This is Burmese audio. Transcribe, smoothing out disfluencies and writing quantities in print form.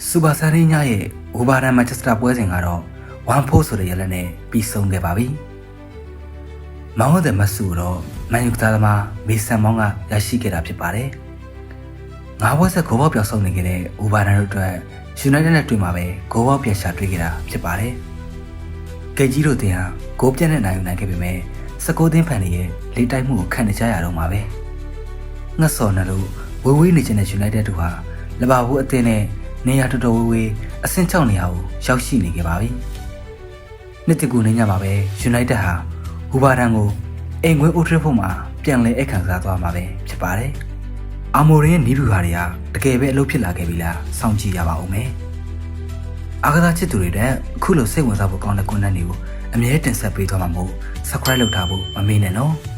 စူပါဆာရီညာရဲ့ဝူဘာရန်မန်ချက်စတာပွဲစဉ်ကတော့1-4ဆိုတဲ့ရလနဲ့ပြီးဆုံးခဲ့ပါပြီ။မောင်ဟုတ်တဲ့မဆူတော့မန်ယူသားသမားမေဆန်မောင်းကရရှိခဲ့တာဖြစ်ပါတယ်။ငါးပွဲဆက်ဂိုးပေါက်ပြောင်းဆုံးနေခဲ့တဲ့ဝူဘာရန်တို့အတွက်ယူနိုက်တက်နဲ့တွေ့မှာပဲဂိုးပေါက်ပြန်ရှာတွေ့ခဲ့တာဖြစ်ပါတယ်။ဂိတ်ကြီးတို့တင်ဟာဂိုးပြတ်နဲ့နိုင်ခဲ့ပေမဲ့16သင်းဖန်တွေရဲ့လေတိုက်မှုကိုခံနေကြရတော့မှာပဲ။ငှက်စော်နဲ့လို့ဝေးနေတဲ့ယူနိုက်တက်တို့ဟာလဘာဘူးအသင်းနဲ့နေရာတော်တော်ဝေးအဆင့်6နေရာကိုရောက်ရှိနေခဲ့ပါပြီ။နှစ်တကူနေညမှာပဲယူနိုက်တက်ဟာဝူဘာရန်ကိုအိမ်ခွင်းအိုထရဖို့မှာပြန်လည်အခမ်းစားသွားမှာပဲဖြစ်ပါတယ်။အာမိုရင်ရဲ့နီးဗျူဟာတွေကတကယ်ပဲအလုပ်ဖြစ်လာခဲ့ပြီလားစောင့်ကြည့်ရပါဦးမယ်။အားကစားချစ်သူတွေတဲ့အခုလိုစိတ်ဝင်စားဖို့ကောင်းတဲ့ content တွေကိုအမြဲတင်ဆက်ပေးသွားမှာမို့ subscribe လုပ်ထားဖို့မမေ့နဲ့နော်။